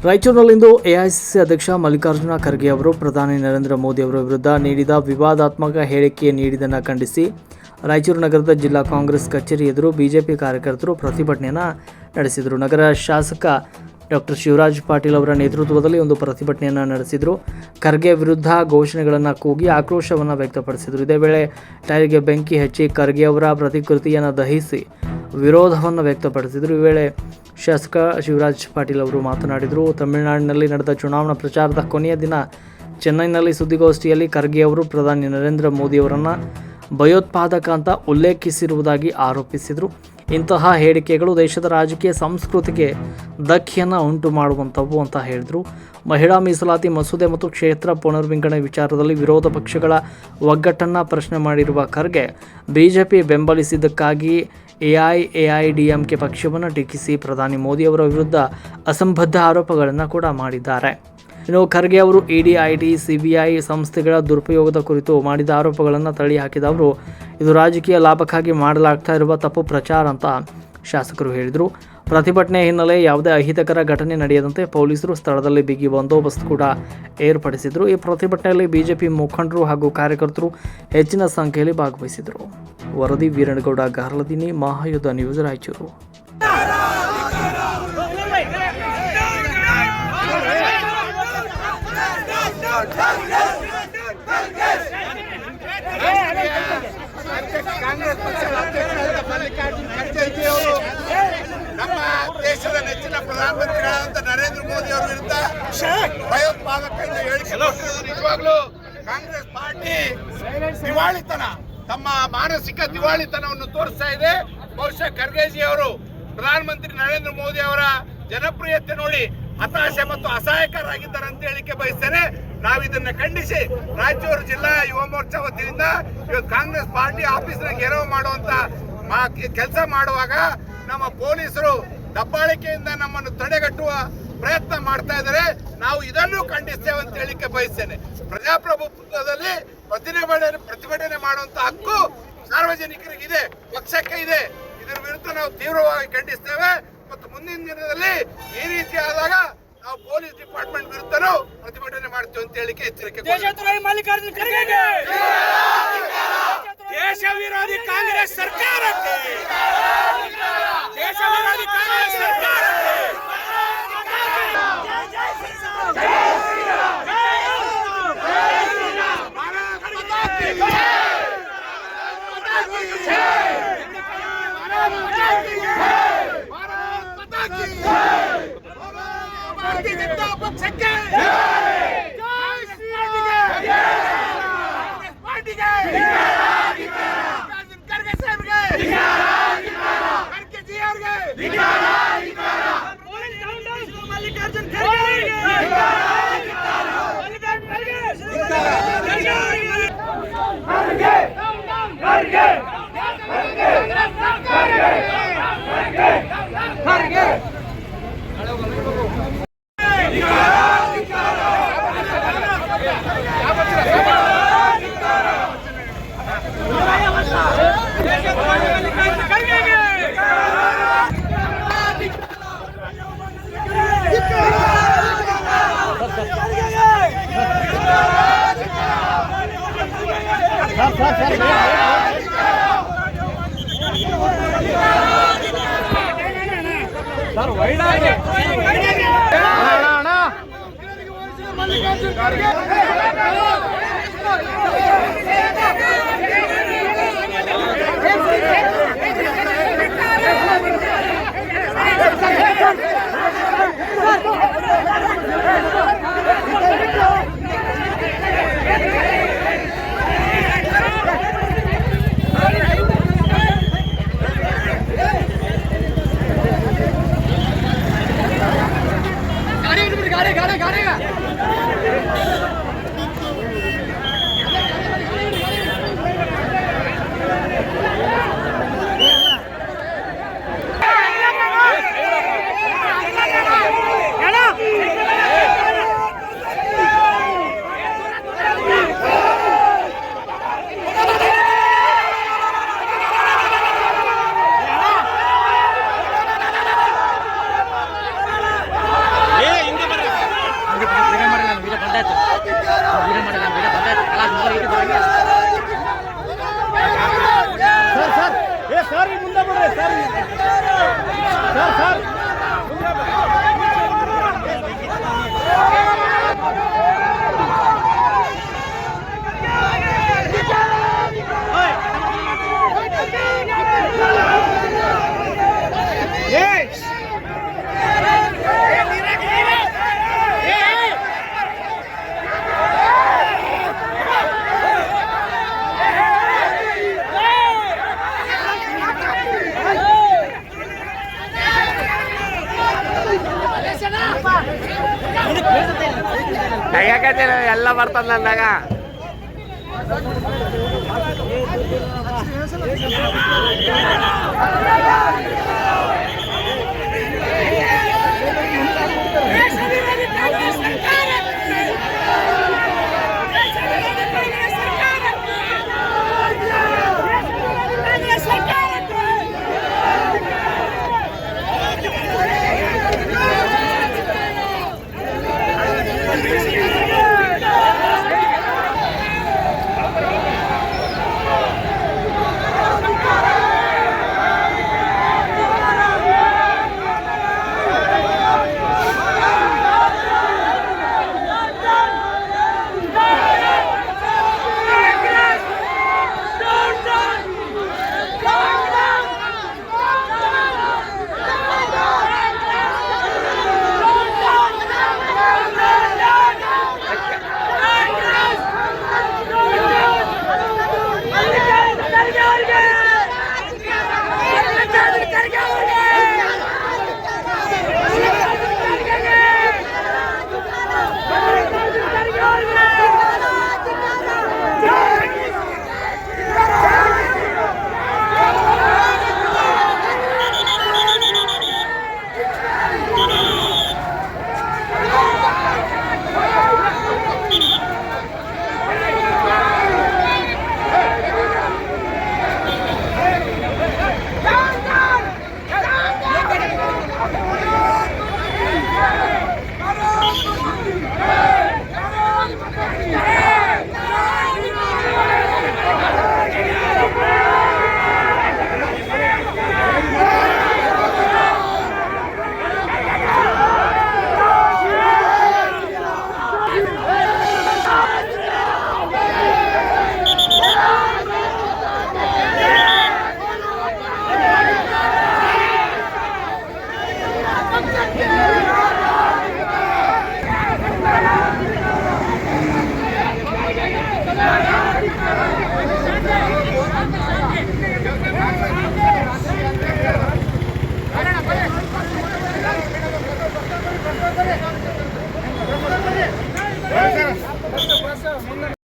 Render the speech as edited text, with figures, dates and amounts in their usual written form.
ರಾಯಚೂರಿನಲ್ಲಿಂದು ಎಐಸಿಸಿ ಅಧ್ಯಕ್ಷ ಮಲ್ಲಿಕಾರ್ಜುನ ಖರ್ಗೆ ಅವರು ಪ್ರಧಾನಿ ನರೇಂದ್ರ ಮೋದಿ ಅವರ ವಿರುದ್ಧ ನೀಡಿದ ವಿವಾದಾತ್ಮಕ ಹೇಳಿಕೆ ನೀಡಿದ್ದನ್ನು ಖಂಡಿಸಿ ರಾಯಚೂರು ನಗರದ ಜಿಲ್ಲಾ ಕಾಂಗ್ರೆಸ್ ಕಚೇರಿ ಎದುರು ಬಿಜೆಪಿ ಕಾರ್ಯಕರ್ತರು ಪ್ರತಿಭಟನೆಯನ್ನು ನಡೆಸಿದರು. ನಗರ ಶಾಸಕ ಡಾಕ್ಟರ್ ಶಿವರಾಜ್ ಪಾಟೀಲ್ ಅವರ ನೇತೃತ್ವದಲ್ಲಿ ಒಂದು ಪ್ರತಿಭಟನೆಯನ್ನು ನಡೆಸಿದರು. ಖರ್ಗೆ ವಿರುದ್ಧ ಘೋಷಣೆಗಳನ್ನು ಕೂಗಿ ಆಕ್ರೋಶವನ್ನು ವ್ಯಕ್ತಪಡಿಸಿದರು. ಇದೇ ವೇಳೆ ಟೈರ್ಗೆ ಬೆಂಕಿ ಹಚ್ಚಿ ಖರ್ಗೆ ಅವರ ಪ್ರತಿಕೃತಿಯನ್ನು ದಹಿಸಿ ವಿರೋಧವನ್ನು ವ್ಯಕ್ತಪಡಿಸಿದರು. ಈ ವೇಳೆ ಶಾಸಕ ಶಿವರಾಜ್ ಪಾಟೀಲ್ ಅವರು ಮಾತನಾಡಿದರು. ತಮಿಳುನಾಡಿನಲ್ಲಿ ನಡೆದ ಚುನಾವಣಾ ಪ್ರಚಾರದ ಕೊನೆಯ ದಿನ ಚೆನ್ನೈನಲ್ಲಿ ಸುದ್ದಿಗೋಷ್ಠಿಯಲ್ಲಿ ಖರ್ಗೆ ಅವರು ಪ್ರಧಾನಿ ನರೇಂದ್ರ ಮೋದಿ ಅವರನ್ನು ಭಯೋತ್ಪಾದಕ ಅಂತ ಉಲ್ಲೇಖಿಸಿರುವುದಾಗಿ ಆರೋಪಿಸಿದರು. ಇಂತಹ ಹೇಳಿಕೆಗಳು ದೇಶದ ರಾಜಕೀಯ ಸಂಸ್ಕೃತಿಗೆ ಧಕ್ಕೆಯನ್ನು ಉಂಟು ಮಾಡುವಂಥವು ಅಂತ ಹೇಳಿದರು. ಮಹಿಳಾ ಮೀಸಲಾತಿ ಮಸೂದೆ ಮತ್ತು ಕ್ಷೇತ್ರ ಪುನರ್ವಿಂಗಡಣೆ ವಿಚಾರದಲ್ಲಿ ವಿರೋಧ ಪಕ್ಷಗಳ ಒಗ್ಗಟ್ಟನ್ನು ಪ್ರಶ್ನೆ ಮಾಡಿರುವ ಖರ್ಗೆ ಬಿಜೆಪಿ ಬೆಂಬಲಿಸಿದ್ದಕ್ಕಾಗಿ ಎಐಎಐಡಿಎಂಕೆ ಪಕ್ಷವನ್ನು ಟೀಕಿಸಿ ಪ್ರಧಾನಿ ಮೋದಿ ಅವರ ವಿರುದ್ಧ ಅಸಂಬದ್ಧ ಆರೋಪಗಳನ್ನು ಕೂಡ ಮಾಡಿದ್ದಾರೆ. ಇನ್ನು ಖರ್ಗೆ ಅವರು ಇಡಿ, ಐಟಿ, ಸಿಬಿಐ ಸಂಸ್ಥೆಗಳ ದುರುಪಯೋಗದ ಕುರಿತು ಮಾಡಿದ ಆರೋಪಗಳನ್ನು ತಳ್ಳಿ ಹಾಕಿದ ಅವರು ಇದು ರಾಜಕೀಯ ಲಾಭಕ್ಕಾಗಿ ಮಾಡಲಾಗ್ತಾ ಇರುವ ತಪ್ಪು ಪ್ರಚಾರ ಅಂತ ಶಾಸಕರು ಹೇಳಿದರು. ಪ್ರತಿಭಟನೆ ಹಿನ್ನೆಲೆ ಯಾವುದೇ ಅಹಿತಕರ ಘಟನೆ ನಡೆಯದಂತೆ ಪೊಲೀಸರು ಸ್ಥಳದಲ್ಲಿ ಬಿಗಿ ಬಂದೋಬಸ್ತ್ ಕೂಡ ಏರ್ಪಡಿಸಿದರು. ಈ ಪ್ರತಿಭಟನೆಯಲ್ಲಿ ಬಿಜೆಪಿ ಮುಖಂಡರು ಹಾಗೂ ಕಾರ್ಯಕರ್ತರು ಹೆಚ್ಚಿನ ಸಂಖ್ಯೆಯಲ್ಲಿ ಭಾಗವಹಿಸಿದರು. ವರದಿ ವೀರನಗೌಡ ಗಾರ್ಲದಿನಿ, ಮಹಾಯುದ್ಧ ನ್ಯೂಸ್, ರಾಯಚೂರು. ಕಾಂಗ್ರೆಸ್ ಪಕ್ಷದ ಅಧ್ಯಕ್ಷರಾದ ಮಲ್ಲಿಕಾರ್ಜುನ ಖರ್ಗೆ ಅವರು ನಮ್ಮ ದೇಶದ ನೆಚ್ಚಿನ ಪ್ರಧಾನಮಂತ್ರಿಗಳಾದಂಥ ನರೇಂದ್ರ ಮೋದಿ ಅವರ ವಿರುದ್ಧ ಭಯೋತ್ಪಾದಕ ಎಂದು ಹೇಳಿಕೆ ಕೊಟ್ಟಿರುವುದು ನಿಜವಾಗ್ಲೂ ಕಾಂಗ್ರೆಸ್ ಪಾರ್ಟಿ ದಿವಾಳಿತನ, ತಮ್ಮ ಮಾನಸಿಕ ದಿವಾಳಿತನವನ್ನು ತೋರಿಸ್ತಾ ಇದೆ. ಬಹುಶಃ ಖರ್ಗೆಜಿ ಅವರು ಪ್ರಧಾನಮಂತ್ರಿ ನರೇಂದ್ರ ಮೋದಿ ಅವರ ಜನಪ್ರಿಯತೆ ನೋಡಿ ಹತಾಶೆ ಮತ್ತು ಅಸಹಾಯಕರಾಗಿದ್ದಾರೆ ಅಂತ ಹೇಳಿಕೆ ಬಯಸ್ತೇನೆ. ನಾವು ಇದನ್ನ ಖಂಡಿಸಿ ರಾಯಚೂರು ಜಿಲ್ಲಾ ಯುವ ಮೋರ್ಚಾ ವತಿಯಿಂದ ಇವತ್ತು ಕಾಂಗ್ರೆಸ್ ಪಾರ್ಟಿ ಆಫೀಸ್ನ ಗೆರವು ಮಾಡುವಂತ ಕೆಲಸ ಮಾಡುವಾಗ ನಮ್ಮ ಪೊಲೀಸರು ದಬ್ಬಾಳಿಕೆಯಿಂದ ನಮ್ಮನ್ನು ತಡೆಗಟ್ಟುವ ಪ್ರಯತ್ನ ಮಾಡ್ತಾ ಇದ್ದಾರೆ. ನಾವು ಇದನ್ನು ಖಂಡಿಸ್ತೇವೆ ಅಂತ ಹೇಳಿಕೆ ಬಯಸ್ತೇನೆ. ಪ್ರಜಾಪ್ರಭುತ್ವದಲ್ಲಿ ಪ್ರತಿಭಟನೆ ಮಾಡುವಂತ ಹಕ್ಕು ಸಾರ್ವಜನಿಕರಿಗಿದೆ, ಪಕ್ಷಕ್ಕೆ ಇದೆ. ಇದರ ವಿರುದ್ಧ ನಾವು ತೀವ್ರವಾಗಿ ಖಂಡಿಸ್ತೇವೆ ಮತ್ತು ಮುಂದಿನ ದಿನದಲ್ಲಿ ಈ ರೀತಿ ಆದಾಗ ನಾವು ಪೊಲೀಸ್ ಡಿಪಾರ್ಟ್ಮೆಂಟ್ ವಿರುದ್ಧನೂ ಪ್ರತಿಭಟನೆ ಮಾಡ್ತೀವಿ ಅಂತ ಹೇಳಿಕೆ ಎಚ್ಚರಿಕೆ. ಮಲ್ಲಿಕಾರ್ಜುನ ಖರ್ಗೆಗೆ, ದೇಶ ವಿರೋಧಿ ಕಾಂಗ್ರೆಸ್ ಸರ್ಕಾರಕ್ಕೆ, ದೇಶ ವಿರೋಧಿ ಕಾಂಗ್ರೆಸ್ ಸರ್ಕಾರಕ್ಕೆ ಪಕ್ಷಕ್ಕೆ ಖರ್ಗೆ ಸಾಹೇಬ್ಗೆ, ಖರ್ಗೆಜಿ ಅವ್ರಿಗೆ, ಮಲ್ಲಿಕಾರ್ಜುನ ಖರ್ಗೆ ಸರ್ ವೈಡಾಗೆ ಮಲ್ಲಿಕಾರ್ಜುನ ಖರ್ಗೆ ಗಾಡಿ ಯಾಕಂದ್ರೆ ಎಲ್ಲ ಬರ್ತದ ನಂದಾಗ. Yeah.